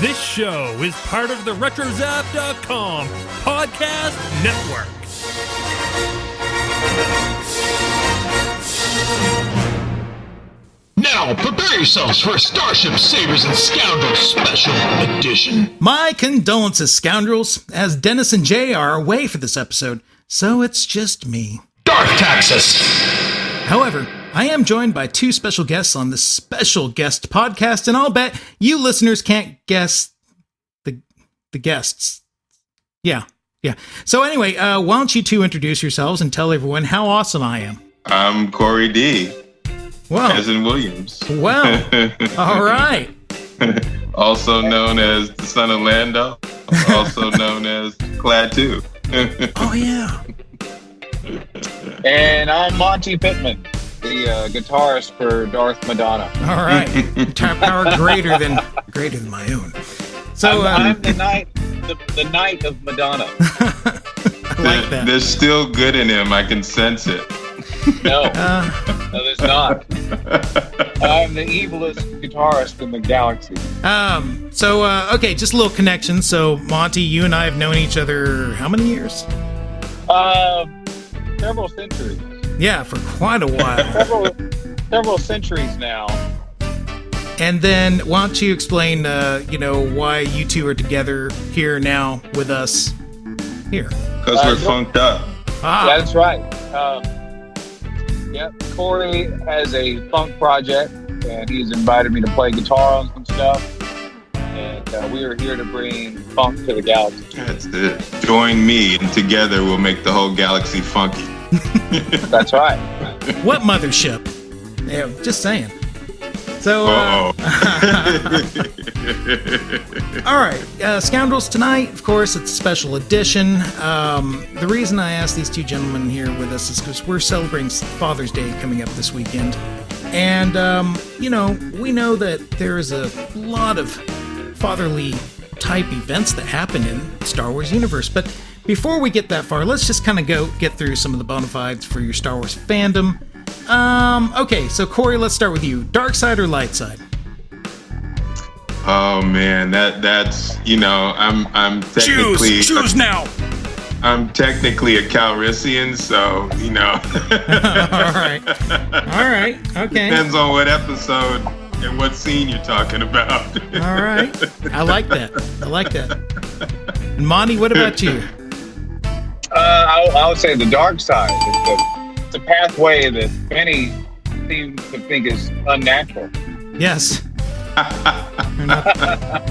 This show is part of the RetroZap.com podcast network. Now, prepare yourselves for Starships, Sabers, and Scoundrels Special Edition. My condolences, Scoundrels, as Dennis and Jay are away for this episode, so it's just me. Darth Taxus. However, I am joined by two special guests on this special guest podcast, and I'll bet you listeners can't guess the guests. Yeah. So anyway, why don't you two introduce yourselves and tell everyone how awesome I am. I'm Corey D. Wow. As in Williams. Wow. All right. Also known as the son of Lando. Also known as Clad 2. Oh, yeah. And I'm Monte Pittman, the guitarist for Darth Madonna. All right. Power greater than my own. So I'm the knight of Madonna. I like that. There's still good in him. I can sense it. No, there's not. I'm the evilest guitarist in the galaxy. Okay, just a little connection. So, Monty, you and I have known each other how many years? Several centuries. Yeah, for quite a while. several centuries now. And then, why don't you explain, why you two are together here now with us here? Because we're funked up. Yeah, that's right. Corey has a funk project, and he's invited me to play guitar on some stuff. And we are here to bring funk to the galaxy. That's it. Join me, and together we'll make the whole galaxy funky. That's right. What mothership? Yeah, just saying. So, all right, Scoundrels tonight, of course, it's a special edition. The reason I asked these two gentlemen here with us is because we're celebrating Father's Day coming up this weekend. And, we know that there is a lot of fatherly type events that happen in the Star Wars universe. But before we get that far, let's just kind of get through some of the bona fides for your Star Wars fandom. Okay, so Corey, let's start with you. Dark side or light side? Oh man, that's I'm technically choose now. I'm technically a Calrissian, so All right, okay. Depends on what episode and what scene you're talking about. All right, I like that. And Monty, what about you? I would say the dark side. It's a pathway that many seem to think is unnatural. Yes. We're not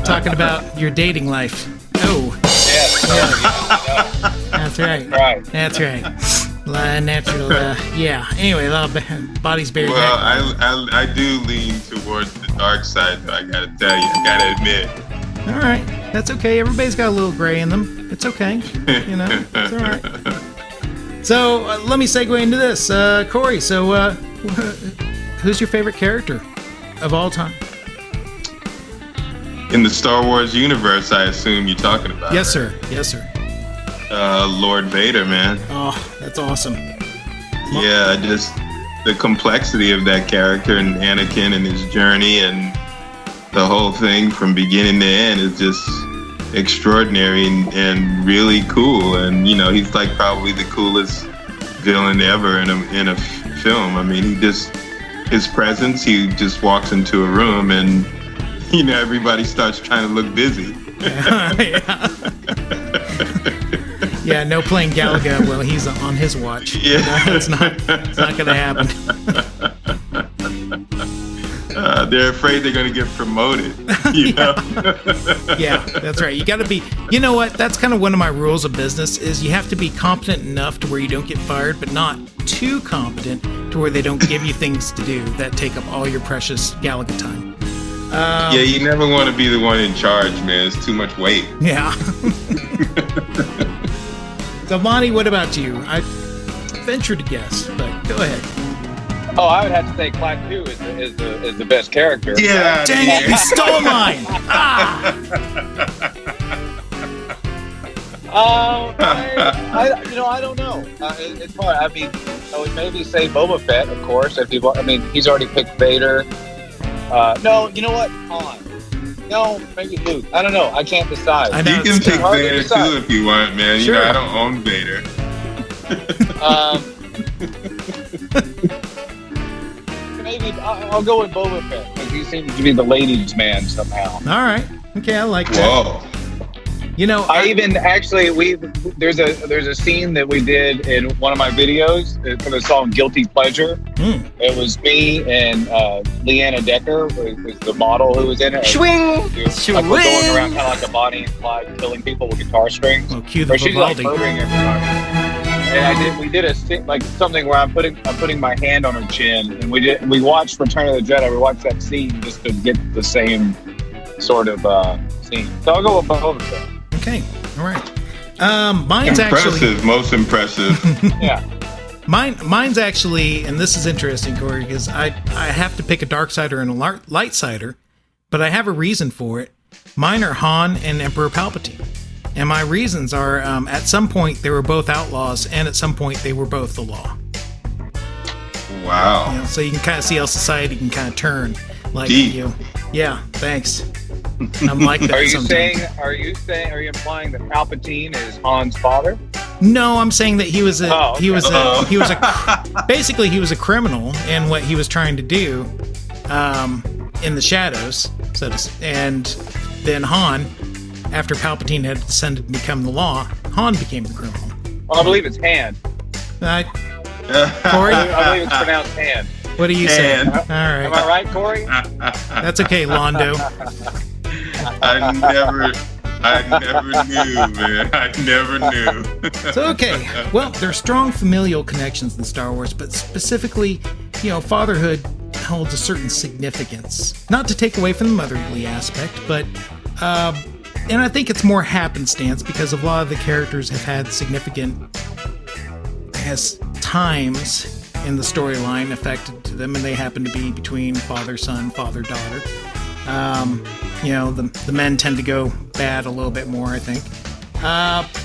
talking about your dating life. Oh. Yes. That's right. Right. That's right. Natural. Yeah. Anyway, a lot of bodies buried. Well, I do lean towards the dark side, though. I gotta tell you, I gotta admit. All right. That's okay. Everybody's got a little gray in them. It's okay. It's all right. So let me segue into this, Corey. So, who's your favorite character of all time? In the Star Wars universe, I assume you're talking about. Yes, right? sir. Yes, sir. Lord Vader, man. Oh, that's awesome. Yeah, just the complexity of that character and Anakin and his journey and the whole thing from beginning to end is just extraordinary and really cool. And he's like probably the coolest villain ever in a film. I mean, his presence, he just walks into a room and everybody starts trying to look busy. Yeah, no playing Galaga while he's on his watch. Yeah. It's not going to happen. They're afraid they're going to get promoted. Yeah, that's right. You got to be. You know what? That's kind of one of my rules of business. Is you have to be competent enough to where you don't get fired, but not too competent to where they don't give you things to do that take up all your precious Galaga time. Yeah, you never want to be the one in charge, man. It's too much weight. Yeah. So, Monty, what about you? I venture to guess, but go ahead. Oh, I would have to say Clad 2 is the best character. Yeah. Dang it, you stole mine! I don't know. It's hard. I mean, I would maybe say Boba Fett, of course. If he's already picked Vader. No, you know what? Hold on. no, maybe Luke. I don't know. I can't decide. I know, You can it's pick hard to Vader decide. too if you want, man. Sure. You know, I don't own Vader. Maybe I'll go with Boba Fett because he seems to be the ladies' man somehow. All right. Okay, I like that. Whoa. You know, I even actually there's a scene that we did in one of my videos for the song "Guilty Pleasure." It was me and Leanna Decker was the model who was in it. Swing! Like we're going around kind of like a Bonnie and Clyde, killing people with guitar strings. well, cue the Where she's like Vivaldi. murdering everybody. And we did like something where I'm putting my hand on her chin, and we watched Return of the Jedi. We watched that scene just to get the same sort of scene. So I'll go with Boba Fett. Okay, all right. Mine's Impressive, actually most impressive. Yeah. mine's actually, and this is interesting, Corey, because I have to pick a dark sider and a light sider, but I have a reason for it. Mine are Han and Emperor Palpatine, and my reasons are at some point they were both outlaws, and at some point they were both the law. Wow. You know, so you can kind of see how society can kind of turn. Like Deep. you, yeah. Thanks. I'm like that. Are you sometimes. are you implying that Palpatine is Han's father? No, I'm saying that he was a Oh, okay. he was a basically he was a criminal in what he was trying to do in the shadows. And then Han, after Palpatine had descended and become the law, Han became the criminal. Well, I believe it's Han. Corey, I believe it's pronounced Han. what do you say? Han. All right, Am I right, Corey? that's okay, Lando. I never knew, man. I never knew. So, okay, well, there's strong familial connections in Star Wars, but specifically, fatherhood holds a certain significance. Not to take away from the motherly aspect, but, and I think it's more happenstance because a lot of the characters have had significant, times in the storyline affected to them, and they happen to be between father-son, father-daughter. The men tend to go bad a little bit more, I think.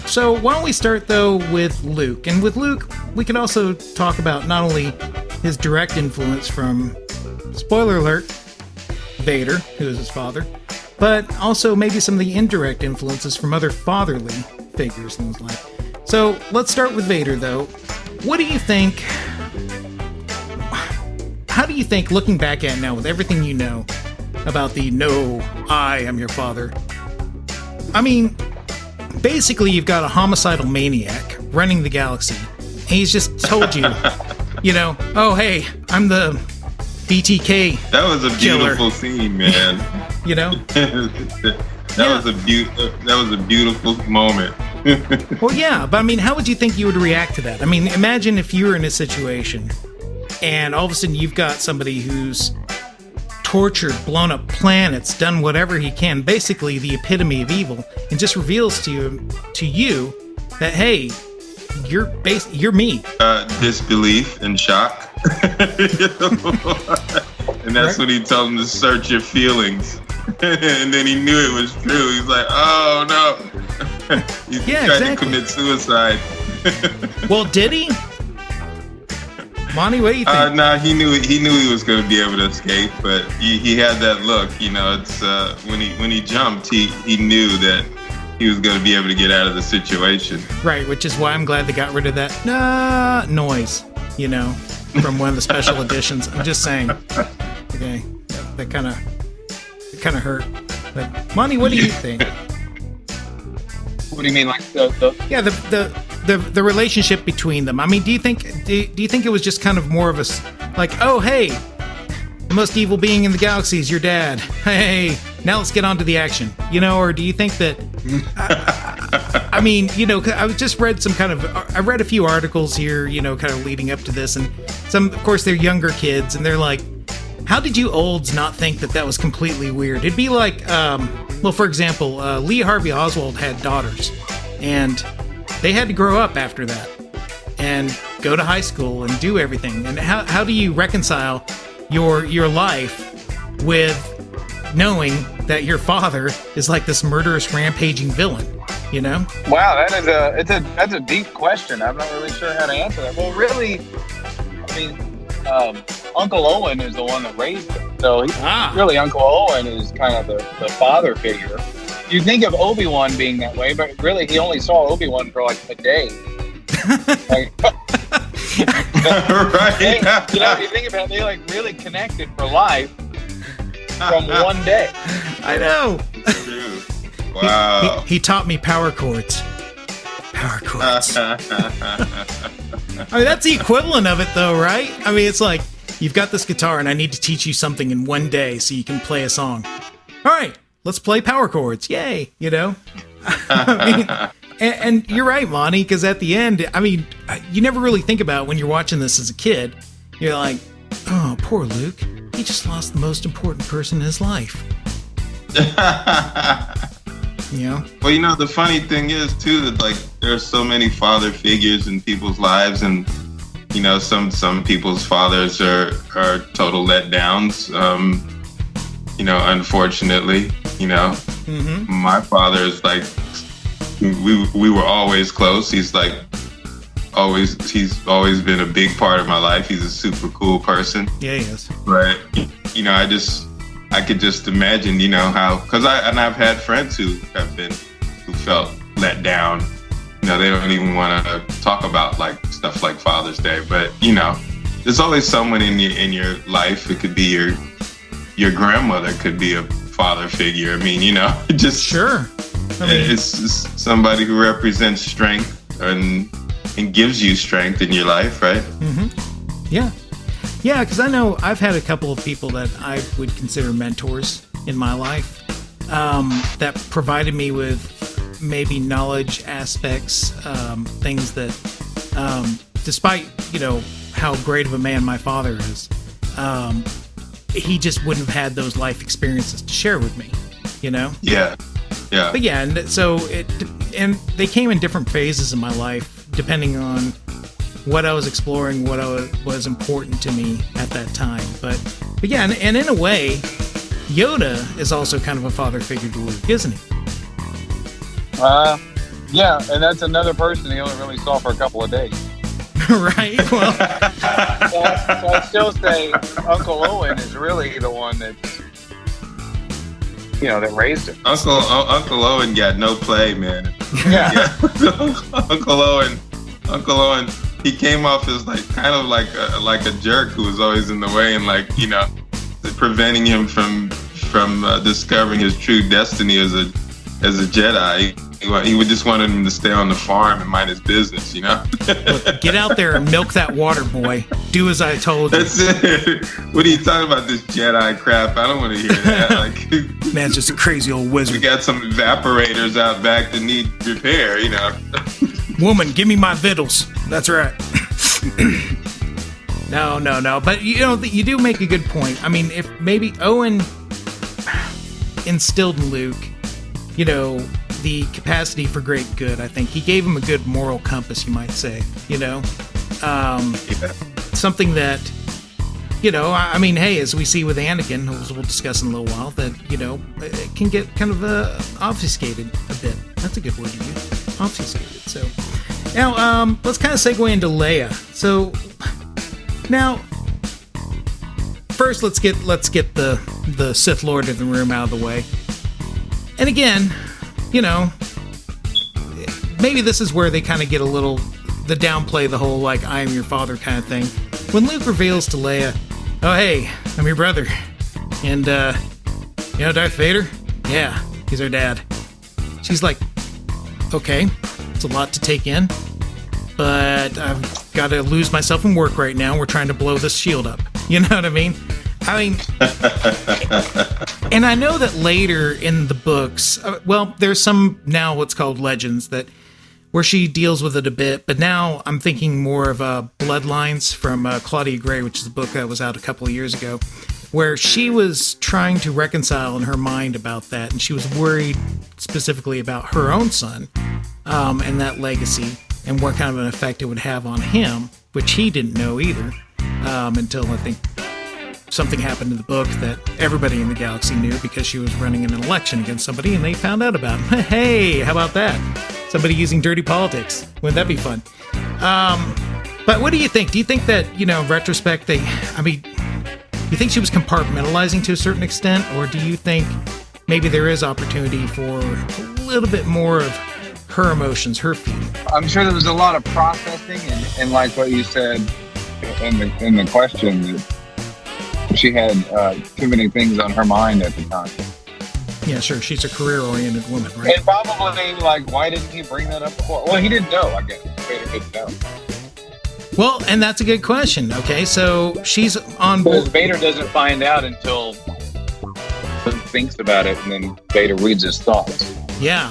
So why don't we start, though, with Luke? And with Luke, we can also talk about not only his direct influence from, spoiler alert, Vader, who is his father, but also maybe some of the indirect influences from other fatherly figures in his life. So let's start with Vader, though. What do you think... How do you think, looking back at it now, with everything you know about the "No, I am your father"? I mean, basically, you've got a homicidal maniac running the galaxy, and he's just told you, oh, hey, I'm the BTK. That was a Killer. beautiful scene, man. That was a beautiful moment. Well, yeah, but I mean, how would you think you would react to that? I mean, imagine if you were in a situation, and all of a sudden you've got somebody who's tortured, blown up planets, done whatever he can, basically the epitome of evil, and just reveals to you that, hey, you're me. Disbelief and shock. And that's when he told him to search your feelings. And then he knew it was true. He's like, oh no. He tried to commit suicide. Well, did he? Monty, what do you think? No, he knew he was going to be able to escape, but he had that look. It's when he jumped, he knew that he was going to be able to get out of the situation. Right, which is why I'm glad they got rid of that noise, from one of the special editions. I'm just saying. Okay, that kind of hurt. But Monty, what do you think? What do you mean, like the relationship between them? I mean, do you think it was just kind of more of a oh, hey, the most evil being in the galaxy is your dad. Hey, now let's get on to the action, or do you think that I mean, I just read I read a few articles here, kind of leading up to this, and some, of course, they're younger kids, and they're like, how did you olds not think that was completely weird? It'd be like, for example, Lee Harvey Oswald had daughters, and they had to grow up after that and go to high school and do everything. And how do you reconcile your life with knowing that your father is like this murderous, rampaging villain? Wow, that's a deep question. I'm not really sure how to answer that. Well, really, I mean, Uncle Owen is the one that raised him. So really, Uncle Owen is kind of the father figure. You think of Obi-Wan being that way, but really he only saw Obi-Wan for like a day. Like, Right. you know, if you think about it, they like really connected for life from one day. I know. True. Wow. He taught me power chords. Power chords. I mean, that's the equivalent of it, though, right? I mean, it's like, you've got this guitar, and I need to teach you something in one day so you can play a song. All right, let's play power chords. Yay, you know? I mean, and you're right, Monty, because at the end, I mean, you never really think about it when you're watching this as a kid. You're like, oh, poor Luke. He just lost the most important person in his life. You know? Well, you know, the funny thing is, too, that, like, there are so many father figures in people's lives, and, you know, some people's fathers are total letdowns, you know, unfortunately, you know. Mm-hmm. My father is, like, we were always close. He's, like, he's always been a big part of my life. He's a super cool person. Yeah, he is. But, you know, I could just imagine, you know, how, because I've had friends who felt let down. You know, they don't even want to talk about like stuff like Father's Day. But, you know, there's always someone in your life. It could be your grandmother, could be a father figure. I mean, you know, just sure. I mean, it's somebody who represents strength and gives you strength in your life, right? Mm-hmm. Yeah. Yeah, because I know I've had a couple of people that I would consider mentors in my life that provided me with maybe knowledge aspects, things that, despite, you know, how great of a man my father is, he just wouldn't have had those life experiences to share with me, you know? Yeah. Yeah. But yeah, and they came in different phases in my life, depending on what I was exploring, what was important to me at that time. But yeah, and in a way, Yoda is also kind of a father figure to Luke, isn't he? Yeah, and that's another person he only really saw for a couple of days. Right. Well, so I still say Uncle Owen is really the one that, you know, that raised him. Uncle Owen got no play, man. Yeah. Uncle Owen. He came off as like kind of like a jerk who was always in the way and, like, you know, preventing him from discovering his true destiny as a Jedi. He would just wanted him to stay on the farm and mind his business, you know. Look, get out there and milk that water, boy. Do as I told you. That's it. What are you talking about, this Jedi crap? I don't want to hear that. Like, man's just a crazy old wizard. We got some evaporators out back that need repair, you know. Woman, give me my vittles. That's right. No. But, you know, you do make a good point. I mean, if maybe Owen instilled in Luke, you know, the capacity for great good, I think. He gave him a good moral compass, you might say, you know? Something that, you know, I mean, hey, as we see with Anakin, as we'll discuss in a little while, that, you know, it can get kind of obfuscated a bit. That's a good word to use. Obfuscated. So, now, let's kind of segue into Leia. So, now, first, let's get the Sith Lord in the room out of the way. And again, you know, maybe this is where they kind of get the downplay the whole, like, I am your father kind of thing. When Luke reveals to Leia, oh, hey, I'm your brother. And, you know, Darth Vader? Yeah, he's our dad. She's like, okay, it's a lot to take in, but I've got to lose myself in work right now. We're trying to blow this shield up. You know what I mean? And I know that later in the books, well, there's some now what's called legends where she deals with it a bit, but now I'm thinking more of Bloodlines from Claudia Gray, which is a book that was out a couple of years ago, where she was trying to reconcile in her mind about that, and she was worried specifically about her own son and that legacy and what kind of an effect it would have on him, which he didn't know either until I think something happened in the book that everybody in the galaxy knew because she was running an election against somebody and they found out about him. Hey, how about that? Somebody using dirty politics. Wouldn't that be fun? But what do you think? Do you think that, in retrospect, do you think she was compartmentalizing to a certain extent, or do you think maybe there is opportunity for a little bit more of her emotions, her feelings? I'm sure there was a lot of processing, and like what you said in the question, that she had too many things on her mind at the time. Yeah, sure. She's a career-oriented woman, right? And probably, like, why didn't he bring that up before? Well, he didn't know, I guess. Vader didn't know. Well, and that's a good question. Okay, so she's on board. Because Vader doesn't find out until he thinks about it, and then Vader reads his thoughts. Yeah.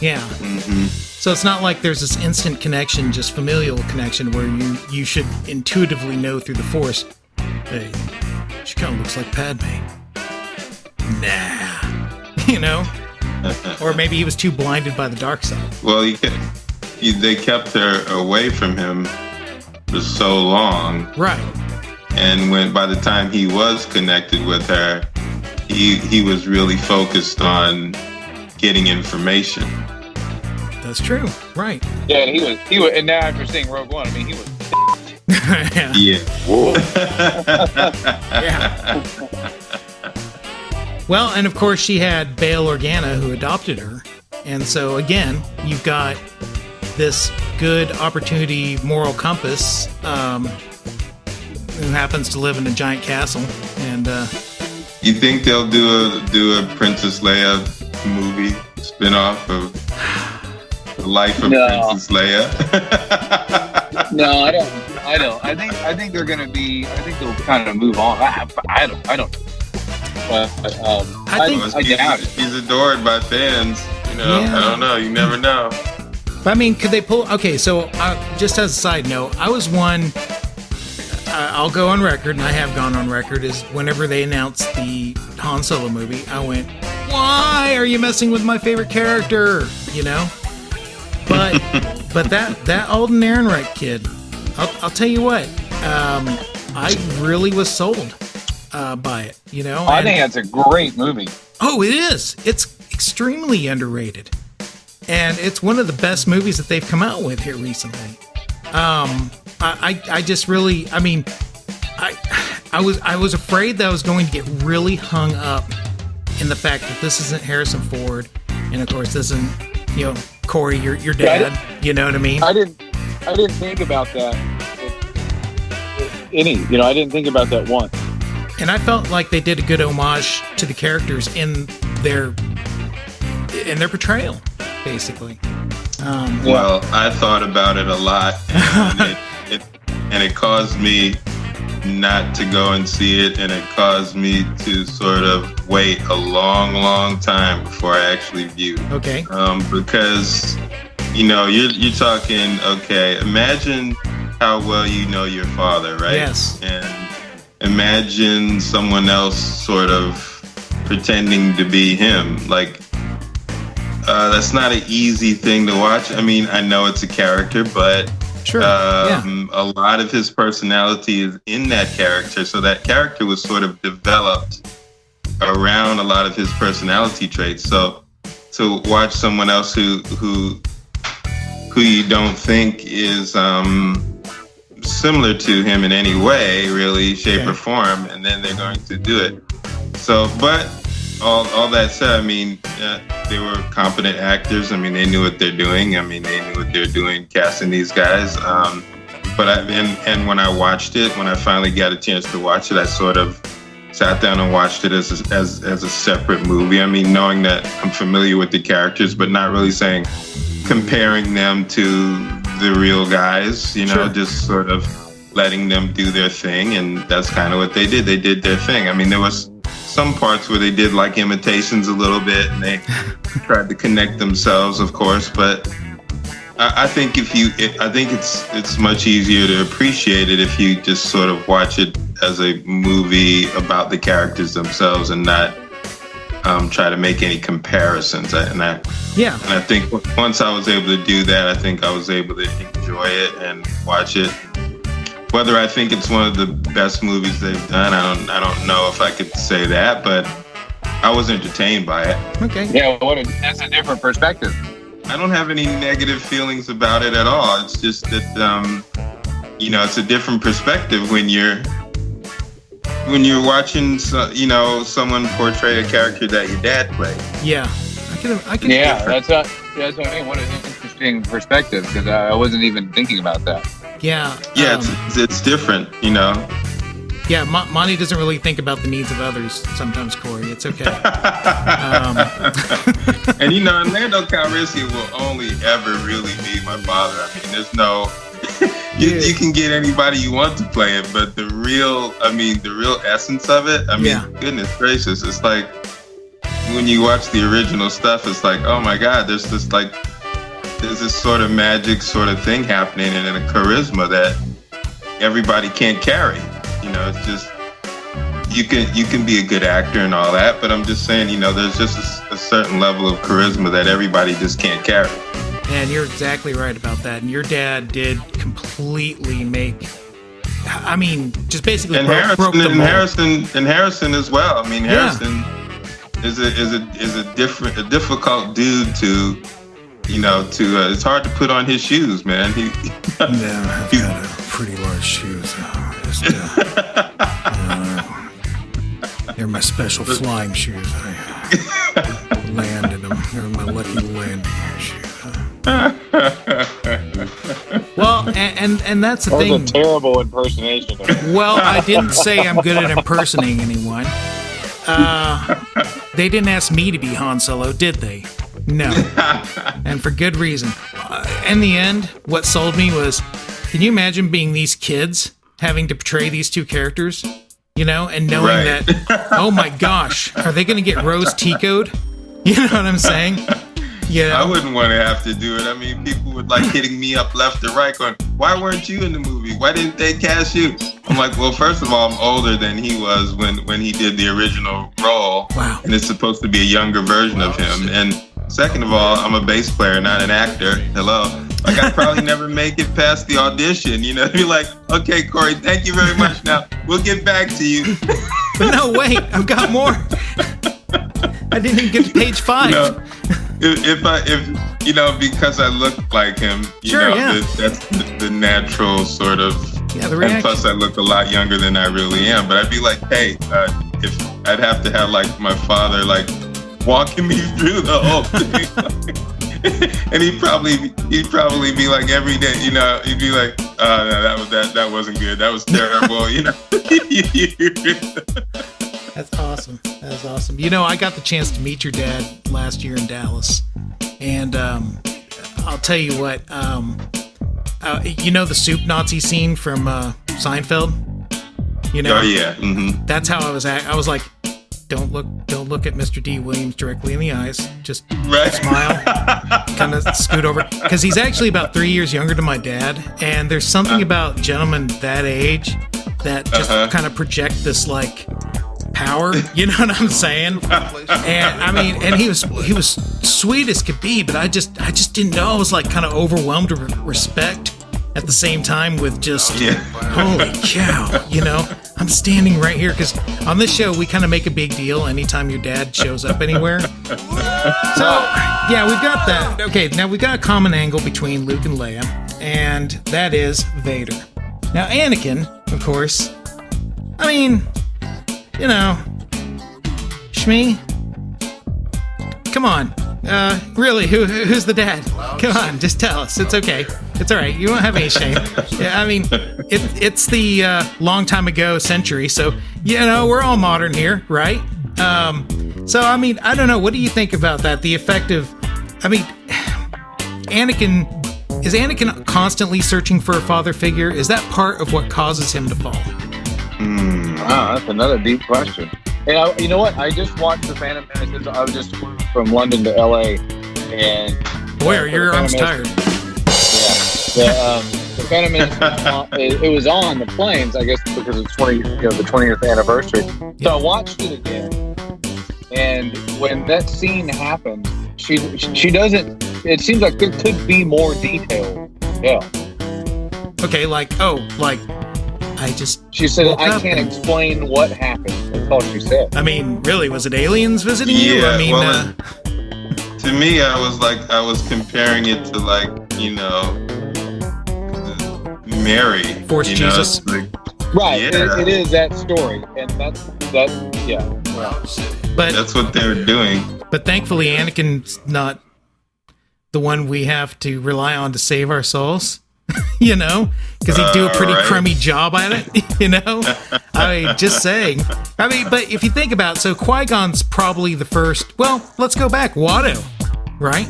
Mm-hmm. So it's not like there's this instant connection, just familial connection, where you should intuitively know through the Force, hey, she kind of looks like Padme. Nah. Or maybe he was too blinded by the dark side. Well, they kept her away from him for so long. Right. And by the time he was connected with her, he was really focused on getting information. That's true. Right. Yeah, and he was, and now after seeing Rogue One, he was. Yeah. Whoa. Yeah. Well, and of course she had Bail Organa who adopted her. And so again, you've got this good opportunity moral compass who happens to live in a giant castle. And you think they'll do a Princess Leia movie spin-off of the life of Princess Leia? No, I don't. I think they're gonna be. I think they'll kind of move on. I don't. But I think I doubt it. He's adored by fans. Yeah. I don't know. You never know. But could they pull? Okay, so just as a side note, I was one. I'll go on record, and I have gone on record, is whenever they announced the Han Solo movie, I went, "Why are you messing with my favorite character?" But that Alden Ehrenreich kid, I'll tell you what, I really was sold by it. I think that's a great movie. Oh, it is. It's extremely underrated, and it's one of the best movies that they've come out with here recently. I just really, I was afraid that I was going to get really hung up in the fact that this isn't Harrison Ford, and of course this isn't, Corey, your dad. You know what I mean? I didn't think about that. I didn't think about that once. And I felt like they did a good homage to the characters in their portrayal, basically. Well, I thought about it a lot, and it caused me not to go and see it, and it caused me to sort of wait a long, long time before I actually viewed. Okay. Because you're talking. Okay, imagine how well you know your father, right? Yes. And imagine someone else sort of pretending to be him, like. That's not an easy thing to watch. I know it's a character, but sure. A lot of his personality is in that character. So that character was sort of developed around a lot of his personality traits. So to watch someone else who you don't think is similar to him in any way, really, shape or form, and then they're going to do it. So, but all that said, they were competent actors. They knew what they're doing. They knew what they're doing casting these guys. But when I watched it, when I finally got a chance to watch it, I sort of sat down and watched it as a separate movie. Knowing that I'm familiar with the characters, but not really comparing them to the real guys. Sure. Just sort of letting them do their thing, and that's kind of what they did. They did their thing. There was some parts where they did like imitations a little bit, and they tried to connect themselves, of course. But I think it's much easier to appreciate it if you just sort of watch it as a movie about the characters themselves and not try to make any comparisons. And I think once I was able to do that, I think I was able to enjoy it and watch it. Whether I think it's one of the best movies they've done, I don't know if I could say that, but I was entertained by it. Okay. Yeah, that's a different perspective. I don't have any negative feelings about it at all. It's just that it's a different perspective when you're watching, someone portray a character that your dad played. Yeah, I can. Yeah, that's what I mean. What an interesting perspective, because I wasn't even thinking about that. Yeah. Yeah, it's different, Yeah, Monty doesn't really think about the needs of others sometimes, Corey. It's okay. And Lando Calrissian will only ever really be my father. I mean, there's no. You can get anybody you want to play it, but the real essence of it, goodness gracious, it's like when you watch the original stuff, it's like, oh my God, there's this sort of magic sort of thing happening and a charisma that everybody can't carry. It's just, you can be a good actor and all that, but I'm just saying, there's just a certain level of charisma that everybody just can't carry. And you're exactly right about that. And your dad did completely just basically broke the mold. Harrison as well. I mean, Harrison is a difficult dude to, it's hard to put on his shoes, man. I've got pretty large shoes. They're my special flying shoes. I land in them. They're my lucky landing shoes. Well, and that's the thing. That was a terrible impersonation. Well, I didn't say I'm good at impersonating anyone. They didn't ask me to be Han Solo, did they? No. And for good reason. In the end, what sold me was, can you imagine being these kids having to portray these two characters? And knowing that, oh my gosh, are they going to get Rose Tico'd? You know what I'm saying? I wouldn't want to have to do it. I mean, people would hitting me up left and right going, why weren't you in the movie? Why didn't they cast you? I'm like, well, first of all, I'm older than he was when he did the original role. Wow. And it's supposed to be a younger version of him. And second of all, I'm a bass player, not an actor. Hello. I'd probably never make it past the audition. Be like, okay, Corey, thank you very much. Now, we'll get back to you. But no, wait, I've got more. I didn't even get to page 5. If because I look like him, that's the natural sort of. Yeah, the reaction. And plus, I look a lot younger than I really am. But I'd be like, hey, if I'd have to have my father walking me through the whole thing. And he'd probably be like every day, he'd be like, oh, no, that wasn't good. That was terrible, That's awesome. That's awesome. I got the chance to meet your dad last year in Dallas, and I'll tell you what. The soup Nazi scene from Seinfeld. Oh yeah. Mm-hmm. That's how I was. I was like, don't look at Mr. Dee Williams directly in the eyes. Just smile, kind of scoot over, because he's actually about 3 years younger than my dad, and there's something about gentlemen that age that just kind of project this power, you know what I'm saying? And I mean, and he was sweet as could be, but I just didn't know. I was kind of overwhelmed with respect at the same time with just holy cow, I'm standing right here, because on this show we kind of make a big deal anytime your dad shows up anywhere. So yeah, we've got that. Okay, now we've got a common angle between Luke and Leia, and that is Vader. Now Anakin, of course, I mean, Shmi, come on. Really, who's the dad? Come on, just tell us. It's okay. It's all right. You won't have any shame. Yeah, I mean, it's the long time ago century, so, we're all modern here, right? So, I mean, I don't know. What do you think about that? The effect of, is Anakin constantly searching for a father figure? Is that part of what causes him to fall? Wow, that's another deep question. And you know what? I just watched The Phantom Menace. I was just from London to LA, and boy, are your arms tired. Yeah, The Phantom Menace. It was on the planes, I guess, because it's the 20th anniversary. So I watched it again, and when that scene happened, she doesn't. It seems like there could be more detail. Yeah. Okay, She said, I can't explain what happened. That's all she said. I mean, really, was it aliens visiting you? I mean, to me, I was comparing it to Mary. Force Jesus. Right. Yeah. It is that story, and yeah. But That's what they're doing. But thankfully, Anakin's not the one we have to rely on to save our souls, you know, because he'd do a pretty Right. crummy job at it, you know. I mean, just saying. I mean, but if you think about it, so Qui-Gon's probably the first. Well, let's go back. Watto, right?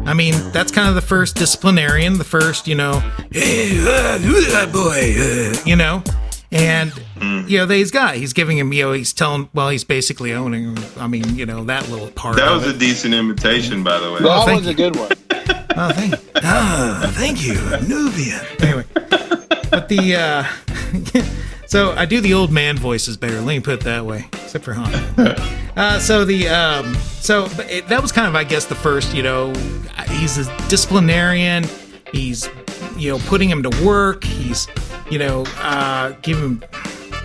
I mean, that's kind of the first disciplinarian, the first, you know, hey, who's that boy, you know. And, you know, he's giving him, you know, he's telling, well, he's basically owning him. I mean, you know, that little part That of was it. a decent imitation, by the way. That thank was a good one. Oh, thank you, Nubian. Anyway, but so I do the old man voices better. Let me put it that way, except for Han. That was kind of, I guess, the first. You know, he's a disciplinarian. He's, you know, putting him to work. He's, you know,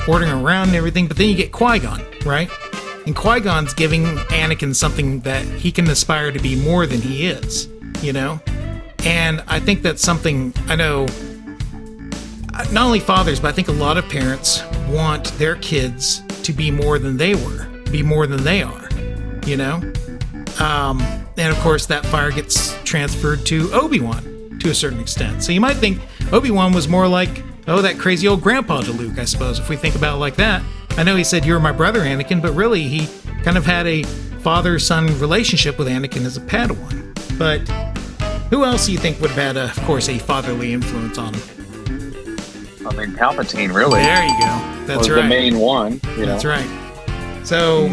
ordering around and everything. But then you get Qui-Gon, right? And Qui-Gon's giving Anakin something that he can aspire to be more than he is, you know? And I think that's something, I know, not only fathers, but I think a lot of parents want their kids to be more than they were, be more than they are, you know? And of course, that fire gets transferred to Obi-Wan to a certain extent. So you might think Obi-Wan was more like, oh, that crazy old grandpa to Luke, I suppose, if we think about it like that. I know he said, "You're my brother, Anakin," but really he kind of had a father-son relationship with Anakin as a Padawan. But who else do you think would have had, of course, a fatherly influence on him? I mean, Palpatine, really. There you go. That's was right. the main one. You That's know? right. So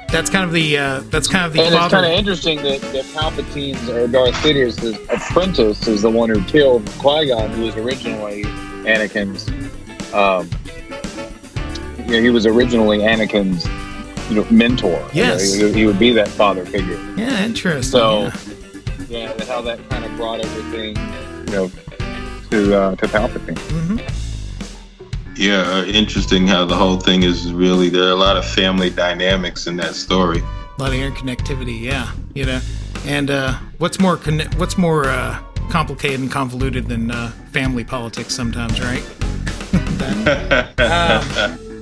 that's kind of the And father. it's kind of interesting that Palpatine's or Darth Sidious's apprentice is the one who killed Qui-Gon, who was originally Anakin's. He was originally Anakin's, you know, mentor. Yes. You know, he would be that father figure. Yeah, interesting. So, yeah. how that kind of brought everything, you know, to Palpatine. Mm-hmm. Yeah, interesting how the whole thing is really, there are a lot of family dynamics in that story. A lot of interconnectivity, yeah, you know. And what's more complicated and convoluted than family politics sometimes, right?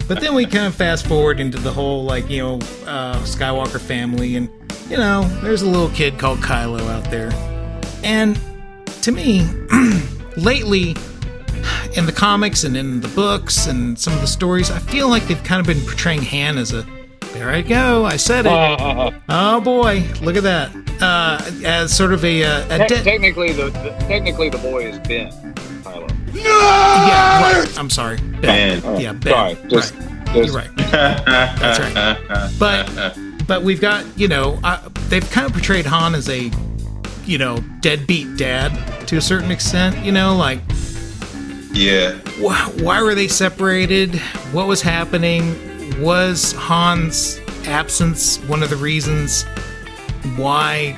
But then we kind of fast forward into the whole, like, you know, Skywalker family, and, you know, there's a little kid called Kylo out there. And to me, lately, in the comics and in the books and some of the stories, I feel like they've kind of been portraying Han as a, there I go, I said it. Oh boy, look at that. As sort of Technically, the boy is Ben. Kylo. Yeah, right. I'm sorry. Ben. Man. Yeah, Ben. Sorry, just You're right. That's right. But we've got, you know, they've kind of portrayed Han as a, you know, deadbeat dad to a certain extent, you know, like, Yeah. why were they separated? What was happening? Was Han's absence one of the reasons why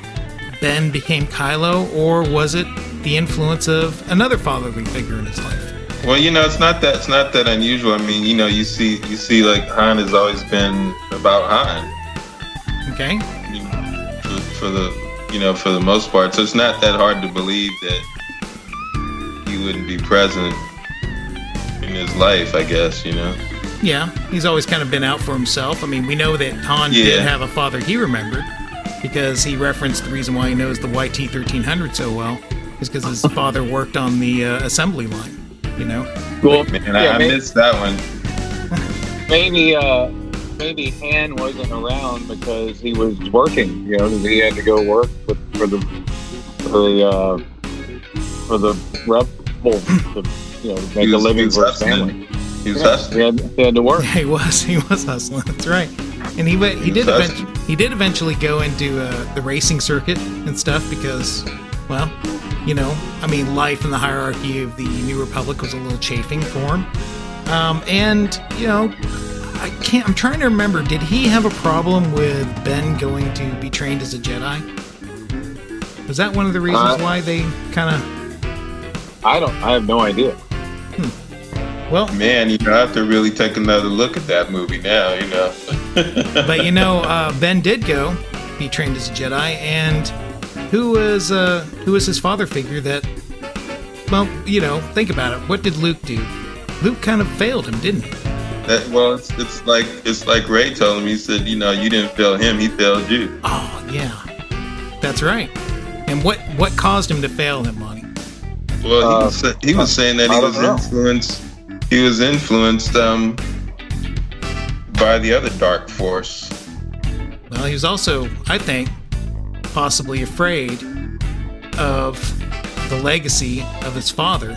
Ben became Kylo, or was it the influence of another fatherly figure in his life? Well, you know, it's not that unusual. I mean, you know, you see like Han has always been about Han. Okay. You know, for the most part. So it's not that hard to believe that he wouldn't be present in his life, I guess, you know. Yeah, he's always kind of been out for himself. I mean, we know that Han did have a father he remembered, because he referenced the reason why he knows the YT-1300 so well is because his father worked on the assembly line, you know? Well, Man, I missed that one. maybe Han wasn't around because he was working. You know, he had to go work for the rebel, to, you know, make a living for his family. He was hustling. He had to work. He was hustling. That's right. And he did eventually go into the racing circuit and stuff because, well, you know, I mean, life in the hierarchy of the New Republic was a little chafing for him. And, you know, I'm trying to remember, did he have a problem with Ben going to be trained as a Jedi? Was that one of the reasons why they kind of... I have no idea. Well, Man, you know, I have to really take another look at that movie now, you know. but, you know, Ben did go be trained as a Jedi, and who was his father figure that Well, think about it. What did Luke do? Luke kind of failed him, didn't he? It's like Ray told him. He said, you didn't fail him, he failed you. Oh, yeah. That's right. And what caused him to fail him, Monty? Well, he was saying that he was influenced by the other dark force. Well, he was also, I think, possibly afraid of the legacy of his father,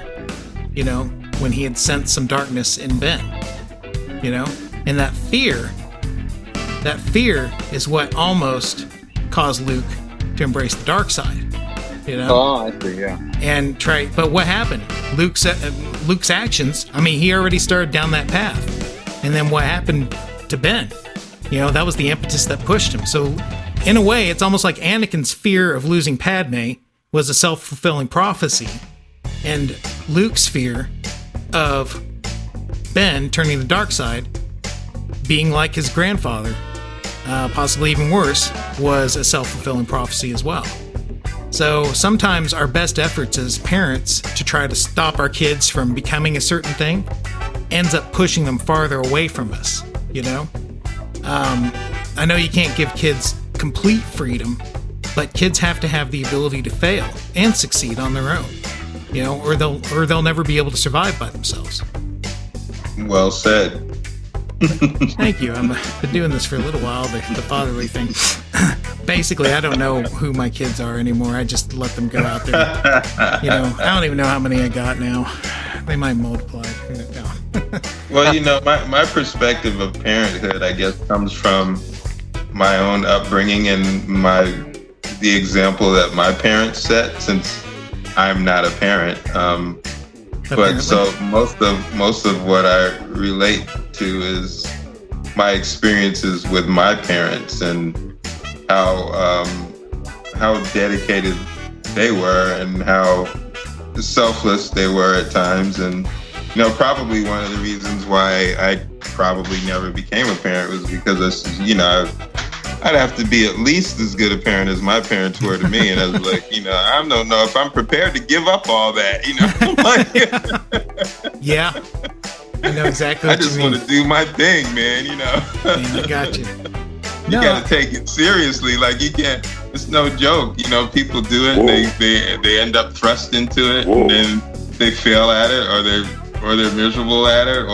when he had sensed some darkness in Ben, and that fear is what almost caused Luke to embrace the dark side, Oh, I see, yeah. But what happened? Luke's actions, he already started down that path. And then what happened to Ben? That was the impetus that pushed him. So, in a way, it's almost like Anakin's fear of losing Padme was a self-fulfilling prophecy. And Luke's fear of Ben turning the dark side, being like his grandfather, possibly even worse, was a self-fulfilling prophecy as well. So sometimes our best efforts as parents to try to stop our kids from becoming a certain thing ends up pushing them farther away from us, I know you can't give kids complete freedom, but kids have to have the ability to fail and succeed on their own, or they'll never be able to survive by themselves. Well said. Thank you. I've been doing this for a little while, the fatherly thing. Basically, I don't know who my kids are anymore. I just let them go out there. I don't even know how many I got now. They might multiply. No. Well, my perspective of parenthood, I guess, comes from my own upbringing and the example that my parents set, since I'm not a parent. But so most of what I relate to is my experiences with my parents and how dedicated they were and how selfless they were at times. And probably one of the reasons why I probably never became a parent was because I'd have to be at least as good a parent as my parents were to me. And I was like, I don't know if I'm prepared to give up all that, Yeah. I know exactly what I just want to do my thing, man, Yeah, I got you. You got to take it seriously. Like, you can't, it's no joke. People do it and they end up thrust into it. Whoa. And then they fail at it or they're miserable at it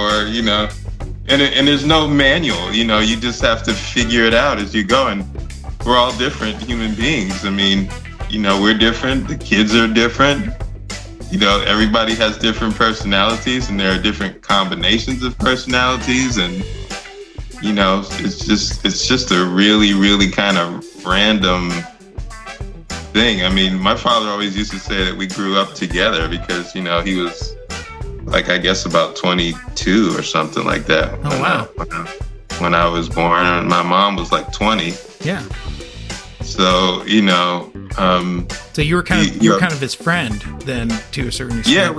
and there's no manual, you just have to figure it out as you go. And we're all different human beings. We're different. The kids are different. Everybody has different personalities and there are different combinations of personalities. And, it's just a really, really kind of random thing. My father always used to say that we grew up together because, he was like, I guess about 22 or something like that. Oh, wow. When I was born, and my mom was like 20. Yeah. So, so you were kind of his friend then, to a certain extent. Yeah,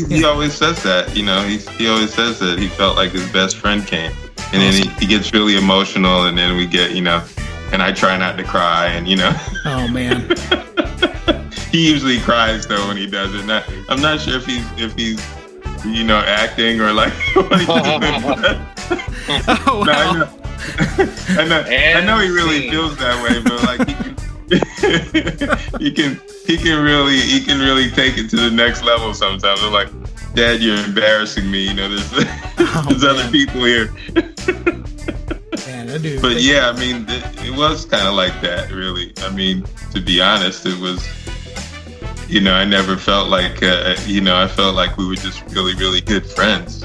he always says that, he always says that he felt like his best friend came. And then he gets really emotional, and then we get, and I try not to cry, and, Oh, man. He usually cries, though, when he does it. I'm not sure if he's acting or like what he's doing. Oh, wow. No, I know he really feels that way, but like he can really take it to the next level sometimes. I'm like, Dad, you're embarrassing me. There's other people here. Man, I do. But yeah, it was kind of like that, really. To be honest, it was. I never felt like, I felt like we were just really, really good friends.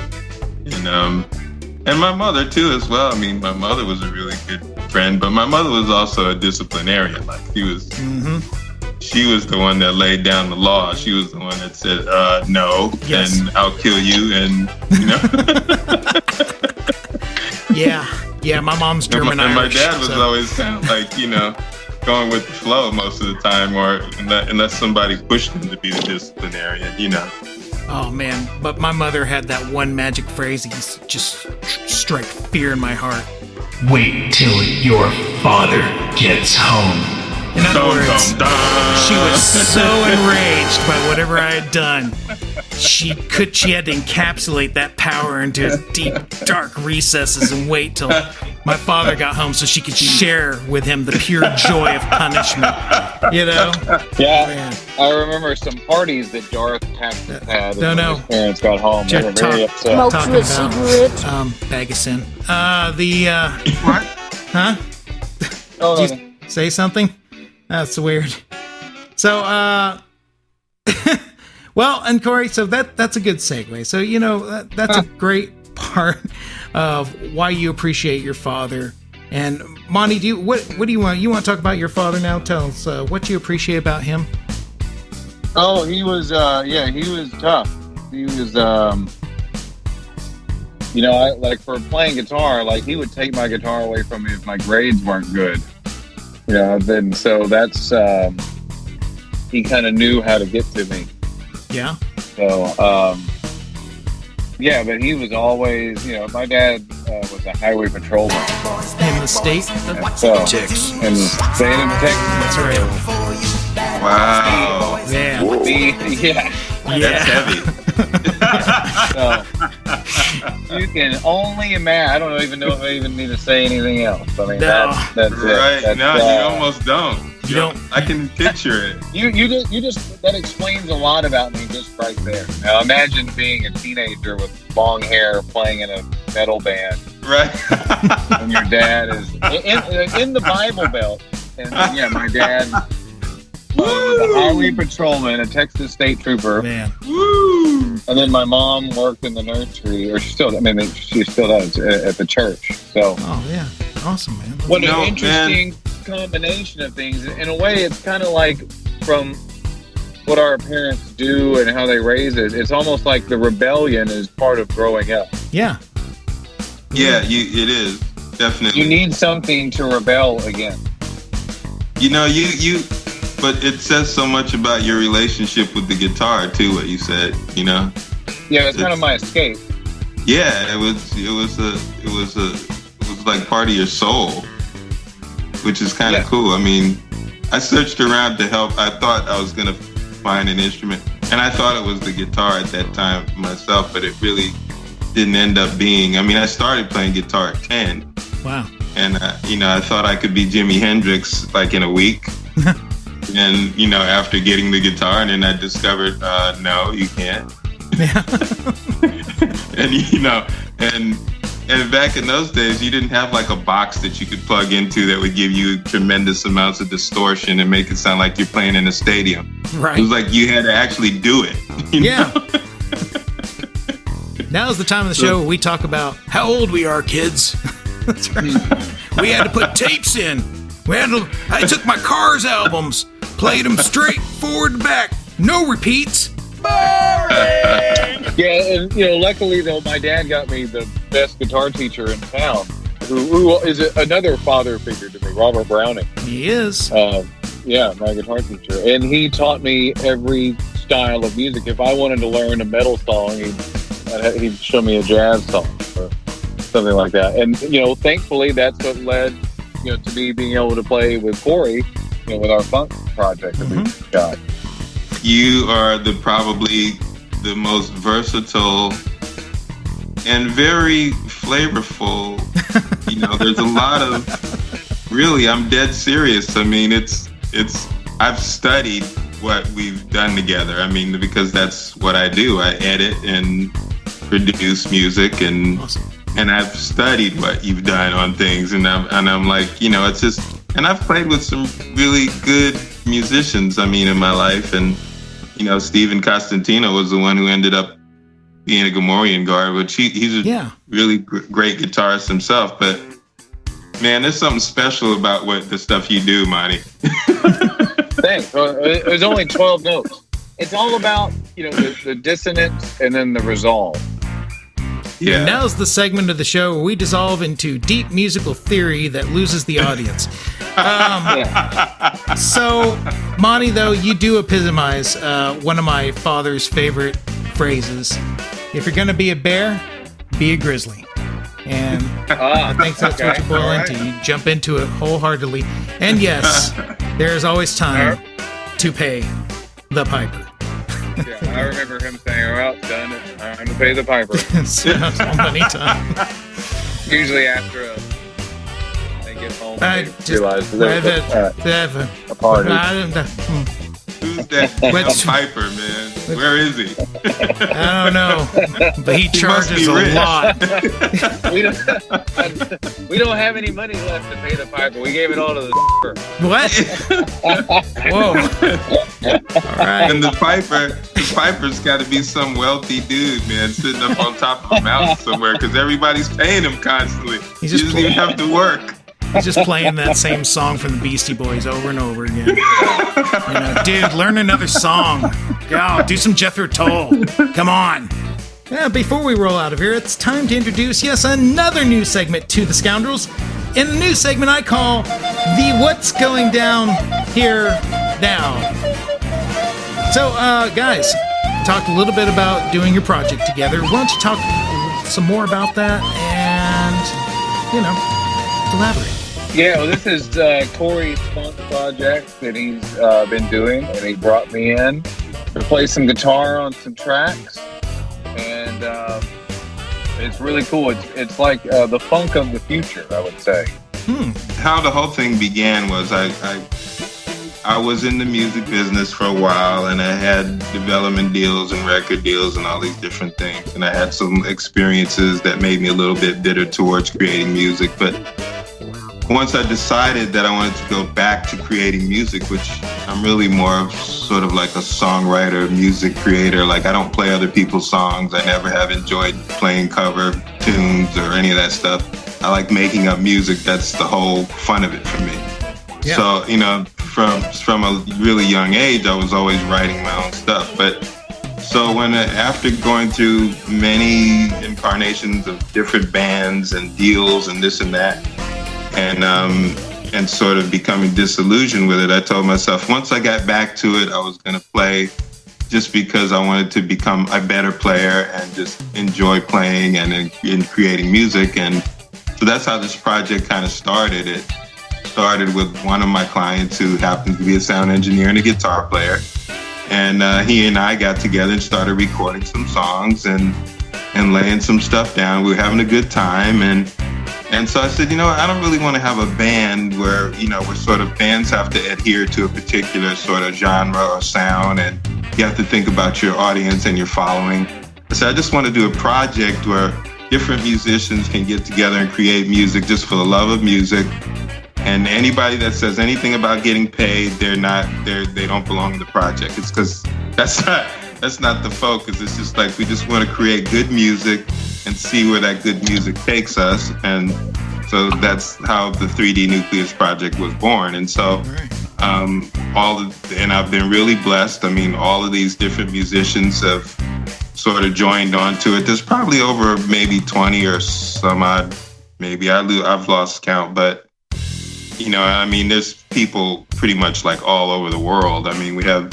And my mother too, as well. My mother was a really good friend, but my mother was also a disciplinarian. Like, she was the one that laid down the law. She was the one that said, no, yes, and I'll kill you. And, Yeah, my mom's German and Irish. My dad was always kind of like, going with the flow most of the time, or unless somebody pushed him to be the disciplinarian, Oh, man. But my mother had that one magic phrase that just strike fear in my heart. Wait till your father gets home. In other words, she was so enraged by whatever I had done. She had to encapsulate that power into deep, dark recesses and wait till my father got home so she could share with him the pure joy of punishment. You know? Yeah. Man. I remember some parties that Darth Taxus had when his parents got home. They were very upset. Talking about bag of sin. What? Huh? Oh, Did you say something? That's weird. So, well, and Corey, so that's a good segue. So, you know, that's a great part of why you appreciate your father. And Monty, what do you want? You want to talk about your father now? Tell us what you appreciate about him. Oh, he was, he was tough. He was, you know, like for playing guitar, like he would take my guitar away from me if my grades weren't good. You know, then so that's he kind of knew how to get to me. Yeah. So yeah, but he was always, you know, my dad was a highway patrolman In the state. so Texas. in the state of Texas. That's right. Wow. Yeah. That's heavy. So you can only imagine. I don't even know if I even need to say anything else. I mean, No. that's Right. it. That's, No, you almost don't. You don't. Uh, I can picture it. You just that explains a lot about me just right there. Now imagine being a teenager with long hair playing in a metal band, Right. and your dad is in the Bible Belt, and yeah, my dad was a highway patrolman, a Texas state trooper, Man. Woo. and then my mom worked in the nursery, or she still does at the church. So Oh yeah. Awesome, man. what No, an interesting combination of things. In a way, it's kind of like from what our parents do and how they raise it. It's almost like the rebellion is part of growing up. Yeah. Yeah, it is definitely. You need something to rebel against. You know, but it says so much about your relationship with the guitar too. What you said, you know. Yeah, it's kind of my escape. Yeah, it was like part of your soul, which is kind of cool. I mean, I searched around to help. I thought I was gonna find an instrument, and I thought it was the guitar at that time myself, but it really didn't end up being. I mean, I started playing guitar at 10. Wow. And, you know, I thought I could be Jimi Hendrix like in a week. And, you know, after getting the guitar, and then I discovered, no, you can't. Yeah. And, you know, and back in those days, you didn't have like a box that you could plug into that would give you tremendous amounts of distortion and make it sound like you're playing in a stadium. Right. It was like you had to actually do it. You Yeah. know? Now's the time of the show where we talk about how old we are, kids. That's right. We had to put tapes in. I took my Cars albums, played them straight forward to back, no repeats. Yeah, and you know, luckily though, my dad got me the best guitar teacher in town, who is another father figure to me, Robert Browning. He is. Yeah, my guitar teacher, and he taught me every style of music. If I wanted to learn a metal song, he'd show me a jazz song or something like that. And you know, thankfully, that's what led to me being able to play with Corey, with our funk project that we got. You are probably the most versatile and very flavorful. There's a lot of, really, I'm dead serious. I mean, I've studied what we've done together. I mean, because that's what I do. I edit and produce music, and Awesome. And I've studied what you've done on things, and I'm like, it's just, and I've played with some really good musicians, I mean, in my life, and Stephen Costantino was the one who ended up being a Gomorrhean guard, which he's a really great guitarist himself. But man, there's something special about the stuff you do, Monty. Thanks. It was only 12 notes. It's all about the dissonance and then the resolve. Yeah. And now's the segment of the show where we dissolve into deep musical theory that loses the audience. So, Monty, though, you do epitomize one of my father's favorite phrases. If you're going to be a bear, be a grizzly. And I think that's what you boil into. You jump into it wholeheartedly. And yes, There's always time to pay the piper. Yeah, I remember him saying, "Well, done it. Time to pay the piper." So many times. Usually after they get home, I they just- realize there's a party. Who's that Piper, man? Where is he? I don't know, but he charges be a rich. lot. We don't have any money left to pay the piper. We gave it all to the What? Whoa! All right. And the Piper's got to be some wealthy dude, man, sitting up on top of a mountain somewhere because everybody's paying him constantly. He's He just doesn't even have to work. He's just playing that same song from the Beastie Boys over and over again. You know, dude, learn another song. Go, do some Jethro Tull. Come on. Yeah, before we roll out of here, it's time to introduce, yes, another new segment to the Scoundrels. In the new segment I call the What's Going Down Here Now. So, guys, talked a little bit about doing your project together. Why don't you talk some more about that and, you know, elaborate. Yeah, well, this is Corey's funk project that he's been doing, and he brought me in to play some guitar on some tracks, and it's really cool. It's like the funk of the future, I would say. How the whole thing began was I was in the music business for a while, and I had development deals and record deals and all these different things, and I had some experiences that made me a little bit bitter towards creating music, but once I decided that I wanted to go back to creating music, which I'm really more of sort of like a songwriter, music creator. Like I don't play other people's songs. I never have enjoyed playing cover tunes or any of that stuff. I like making up music. That's the whole fun of it for me. Yeah. So, you know, from a really young age, I was always writing my own stuff. But so after going through many incarnations of different bands and deals and this and that, and sort of becoming disillusioned with it, I told myself once I got back to it, I was going to play just because I wanted to become a better player and just enjoy playing and in creating music. And so that's how this project kind of started. It started with one of my clients who happens to be a sound engineer and a guitar player. And he and I got together and started recording some songs and laying some stuff down. We were having a good time. And so I said, you know, I don't really want to have a band where, you know, bands have to adhere to a particular sort of genre or sound, and you have to think about your audience and your following. I said, I just want to do a project where different musicians can get together and create music just for the love of music. And anybody that says anything about getting paid, they don't belong in the project. It's because that's not the focus. It's just like we just want to create good music and see where that good music takes us. And so that's how the 3D Nucleus project was born. And so and I've been really blessed. I mean, all of these different musicians have sort of joined onto it. There's probably over maybe 20 or some odd, maybe I've lost count, but you know, I mean, there's people pretty much like all over the world. I mean, we have,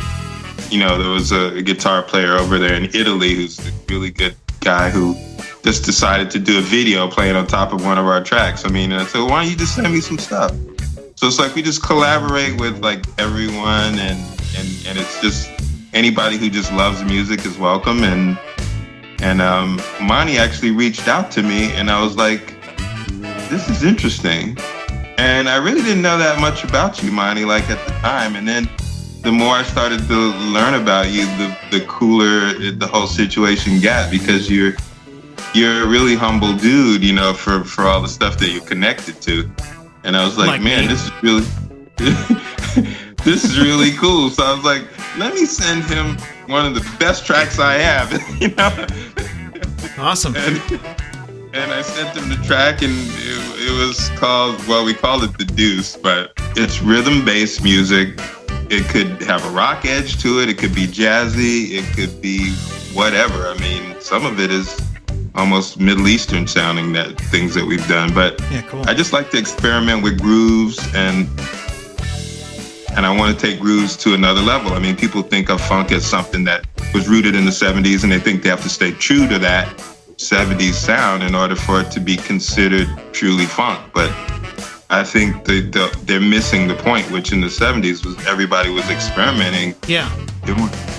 you know, there was a guitar player over there in Italy who's a really good guy who just decided to do a video playing on top of one of our tracks. I mean, I said, why don't you just send me some stuff? So it's like we just collaborate with like everyone, and it's just anybody who just loves music is welcome. And Monty actually reached out to me, and I was like, this is interesting. And I really didn't know that much about you, Monty, like at the time. And then the more I started to learn about you, the cooler the whole situation got, because you're a really humble dude, you know, for all the stuff that you're connected to. And I was like man, this is really cool. So I was like, let me send him one of the best tracks I have, you know? Awesome. And I sent him the track, and it was called, well, we called it The Deuce, but it's rhythm-based music. It could have a rock edge to it. It could be jazzy. It could be whatever. I mean, some of it is almost Middle Eastern sounding, things that we've done. But yeah, cool. I just like to experiment with grooves, and I want to take grooves to another level. I mean, people think of funk as something that was rooted in the 70s, and they think they have to stay true to that 70s sound in order for it to be considered truly funk. But I think they're missing the point, which in the 70s was everybody was experimenting. Yeah.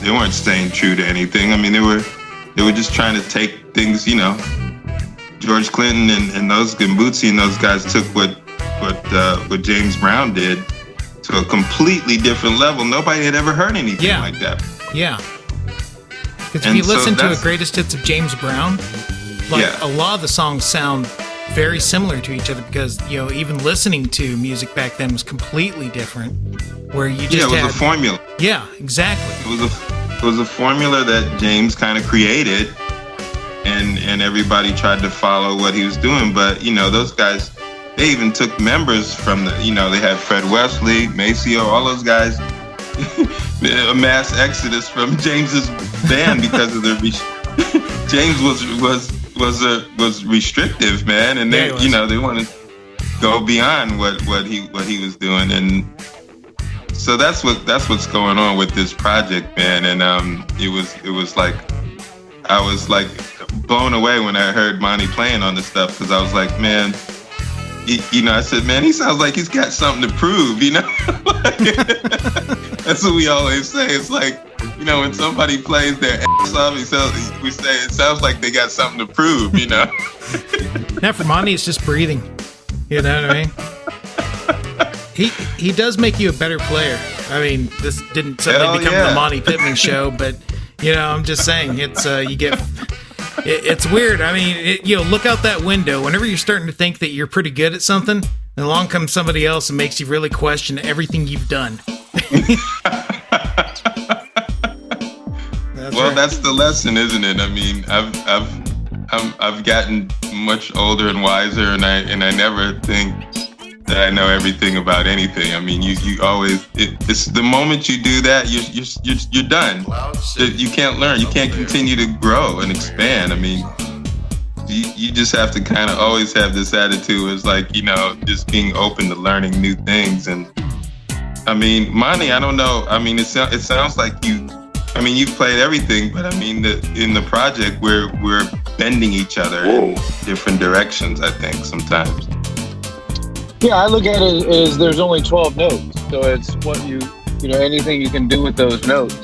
They weren't staying true to anything. I mean, they were just trying to take things, you know. George Clinton and those Gambuzzi and those guys took what James Brown did to a completely different level. Nobody had ever heard anything like that. Yeah. Because if you listen to a greatest hits of James Brown, a lot of the songs sound very similar to each other because, you know, even listening to music back then was completely different. Where you just it was a formula. Yeah, exactly. It was a formula that James kind of created, and everybody tried to follow what he was doing. But, you know, those guys, they even took members from the, you know, they had Fred Wesley, Maceo, all those guys, a mass exodus from James's band because of their James was restrictive, man, and they they wanted to go beyond what he was doing, and so that's what's going on with this project, man. And it was like I was like blown away when I heard Monte playing on this stuff, because I was like, man, I said, man, he sounds like he's got something to prove, you know. That's what we always say. It's like, you know, when somebody plays their ass off, we say it sounds like they got something to prove, you know. Now for Monte, it's just breathing. You know what I mean? He does make you a better player. I mean, this didn't suddenly become the Monte Pittman show, but you know, I'm just saying it's it's weird. I mean, look out that window. Whenever you're starting to think that you're pretty good at something, and along comes somebody else and makes you really question everything you've done. That's the lesson, isn't it? I mean, I've gotten much older and wiser, and I never think that I know everything about anything. I mean, you always it's the moment you do that, you're done. You can't learn. You can't continue to grow and expand. I mean, you just have to kind of always have this attitude. It's like, you know, just being open to learning new things. And I mean, Monte, I don't know. I mean, it sounds like you've played everything, but I mean, in the project, we're bending each other in different directions, I think, sometimes. Yeah, I look at it as there's only 12 notes, so it's what you anything you can do with those notes.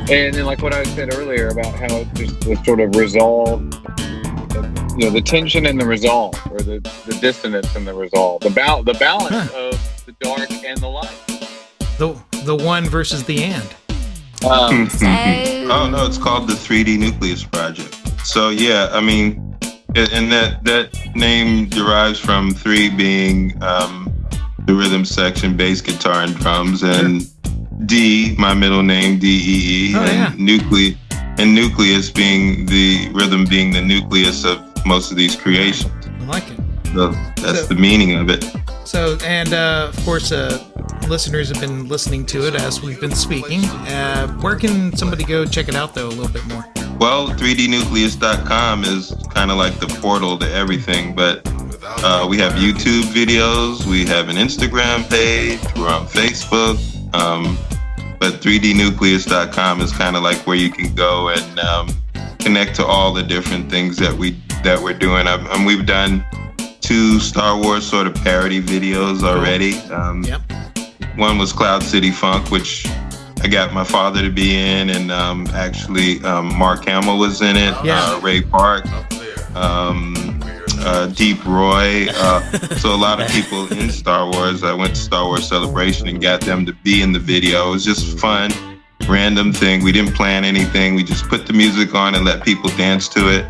And then, like what I said earlier about how it just the sort of resolve, you know, the tension and the resolve, or the dissonance and the resolve, the balance of the dark and the light. The one versus the and. Oh no, it's called the 3D Nucleus Project. So yeah, I mean, and that name derives from 3 being the rhythm section, bass, guitar, and drums, and D, my middle name, D-E-E, nucleus being the rhythm, being the nucleus of most of these creations. I like it. So that's the meaning of it. So, and of course, listeners have been listening to it as we've been speaking. Where can somebody go check it out, though, a little bit more? Well, 3dnucleus.com is kind of like the portal to everything, but we have YouTube videos, we have an Instagram page, we're on Facebook, but 3dnucleus.com is kind of like where you can go and connect to all the different things that we're doing. And we've done 2 Star Wars sort of parody videos already. One was Cloud City Funk, which I got my father to be in, and actually Mark Hamill was in it, Ray Park, Deep Roy. So a lot of people in Star Wars. I went to Star Wars Celebration and got them to be in the video. It was just fun, random thing. We didn't plan anything. We just put the music on and let people dance to it.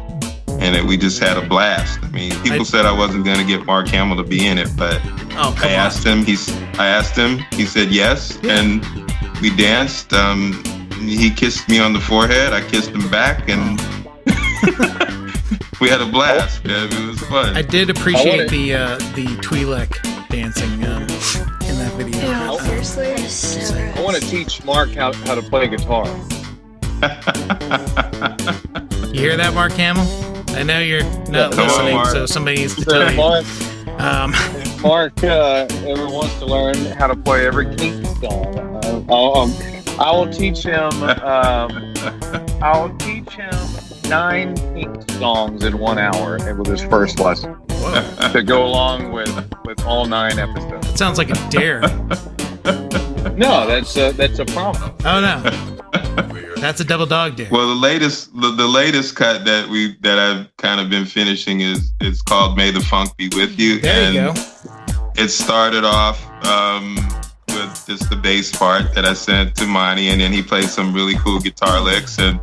And we just had a blast. I mean, people said I wasn't going to get Mark Hamill to be in it, but I asked him. He said yes, and we danced. He kissed me on the forehead. I kissed him back, and we had a blast. Man. It was fun. I did appreciate the Twi'lek dancing in that video. Yeah, seriously. I want to teach Mark how to play guitar. You hear that, Mark Hamill? I know you're not listening, so somebody needs to tell you. Mark ever wants to learn how to play every Kinky song. I will teach him. I will teach him 9 Kinky songs in 1 hour with his first lesson. to go along with all 9 episodes. That sounds like a dare. No, that's a promise. Oh no, that's a double dog dare. Well, the latest cut that I've kind of been finishing is called "May the Funk Be With You." There you go. It started off with just the bass part that I sent to Monty, and then he played some really cool guitar licks, and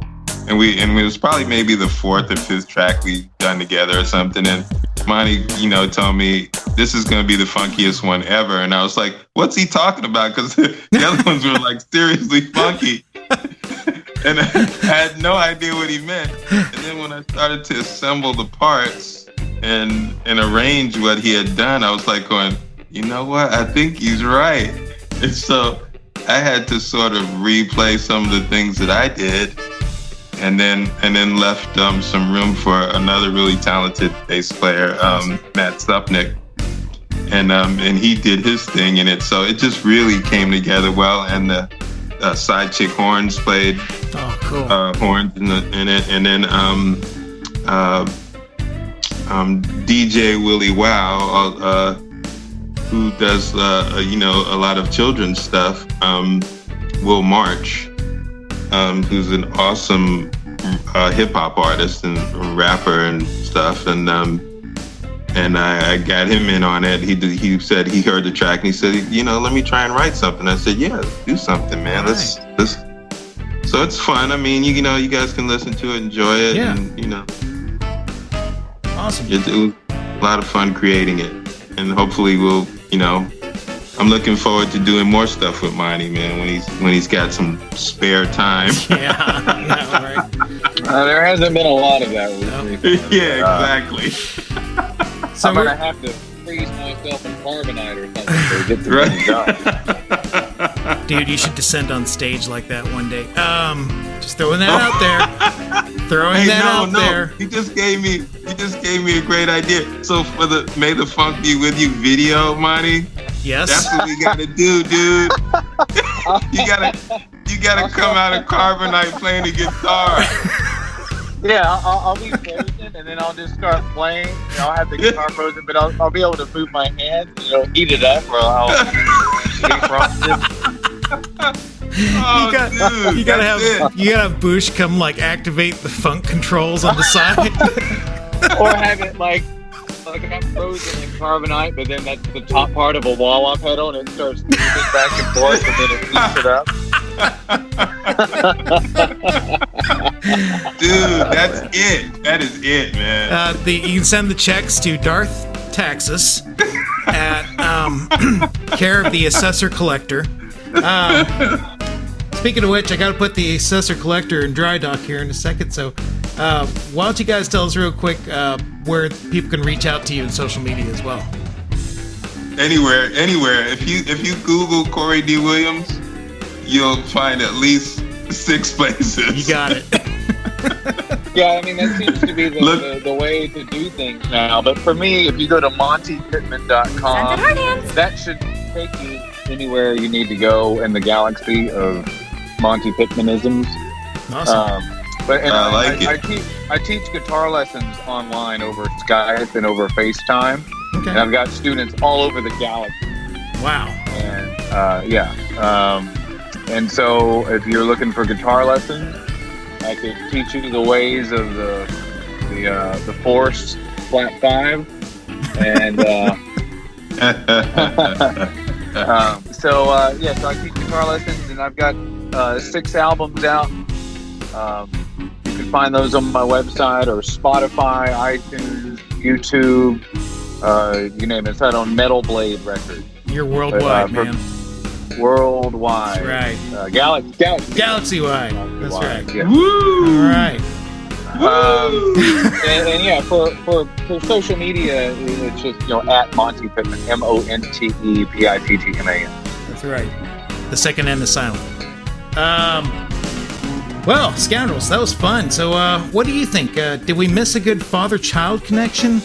it was probably maybe the 4th or 5th track we've done together or something. And Monty, told me this is going to be the funkiest one ever, and I was like, "What's he talking about?" Because the other ones were like seriously funky, and I had no idea what he meant. And then when I started to assemble the parts and arrange what he had done, I was like going, "You know what? I think he's right." And so I had to sort of replay some of the things that I did, and then left some room for another really talented bass player, Matt Supnick, and he did his thing in it. So it just really came together well. And the side chick horns played horns in it, and then DJ Willie Wow, who does a lot of children's stuff, will march. Who's an awesome hip hop artist and rapper and stuff, and I got him in on it. He said he heard the track and he said, let me try and write something. I said, yeah, do something, man. Let's. So it's fun. I mean, you guys can listen to it, enjoy it, and Awesome. It was a lot of fun creating it, and hopefully we'll, I'm looking forward to doing more stuff with Monty, man, when he's got some spare time. Yeah, right. There hasn't been a lot of that recently. Yeah, exactly. So I'm going to have to freeze myself in carbonite or something to get the thing done. Dude, you should descend on stage like that one day. Just throwing that out there. There. You just gave me a great idea. So for the May the Funk Be With You video, Monty. Yes. That's what we gotta do, dude. you gotta come out of carbonite playing the guitar. Yeah, I'll be frozen, and then I'll just start playing. I'll have the guitar frozen, but I'll be able to move my hands, heat it up, or I'll defrost it. Oh, you gotta have Bush come activate the funk controls on the side. Or have it like I'm frozen in carbonite, but then that's the top part of a wah-wah pedal, and it starts moving back and forth, and then it heats it up. Dude, that's it. That is it, man. You can send the checks to Darth Taxus at care of the Assessor Collector. Speaking of which, I got to put the Assessor Collector in dry dock here in a second. So, why don't you guys tell us real quick where people can reach out to you in social media as well? Anywhere. If you Google Corey Dee Williams, you'll find at least 6 places. You got it. Yeah, I mean, that seems to be the way to do things now. But for me, if you go to MontePittman.com, that should take you anywhere you need to go in the galaxy of Monte Pittmanisms. Awesome. I teach guitar lessons online over Skype and over FaceTime. Okay. And I've got students all over the galaxy. Wow. And and so if you're looking for guitar lessons, I could teach you the ways of the Force Flat 5, and so I teach guitar lessons, and I've got 6 albums out. You can find those on my website or Spotify, iTunes, YouTube, you name it. It's out on Metal Blade Records. You're worldwide, man. Worldwide. That's right. Galaxy-wide. That's right. Yeah. Woo! All right. And yeah, for social media, it's just at Monte Pittman, MontePittman. That's right. The second N is silent. Well, Scoundrels, that was fun. So, what do you think? Did we miss a good father-child connection?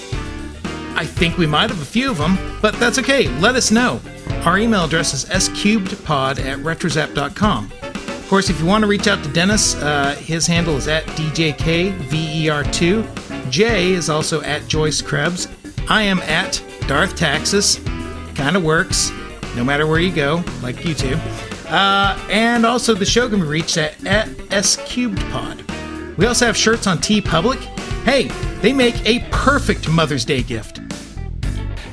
I think we might have a few of them, but that's okay. Let us know. Our email address is scubedpod@retrozap.com. Of course, if you want to reach out to Dennis, his handle is @DJKVER2. Jay is also @Joyce Krebs. I am at Darth Taxus. Kind of works, no matter where you go, like you two. And also, the show can be reached at SCubedPod. We also have shirts on TeePublic. Hey, they make a perfect Mother's Day gift.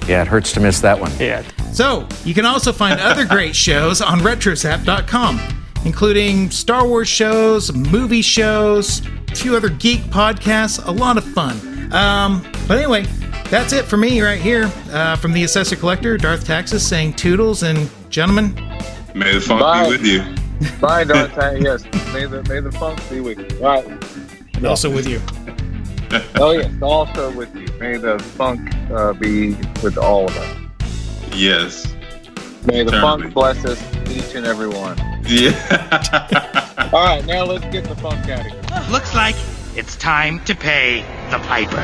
Yeah, it hurts to miss that one. Yeah. So, you can also find other great shows on RetroZap.com, including Star Wars shows, movie shows, a few other geek podcasts, a lot of fun. But anyway, that's it for me right here. From the Assessor Collector, Darth Taxus, saying toodles, and gentlemen, May the funk Bye. be with you. Bye, Darth Taxus. Yes, may the funk be with you. All right. also with you. Oh yes, also with you. May the funk be with all of us. Yes. May the Eternally. funk bless us, each and every one. Yeah. All right, now let's get the funk out of here. Looks like it's time to pay the piper.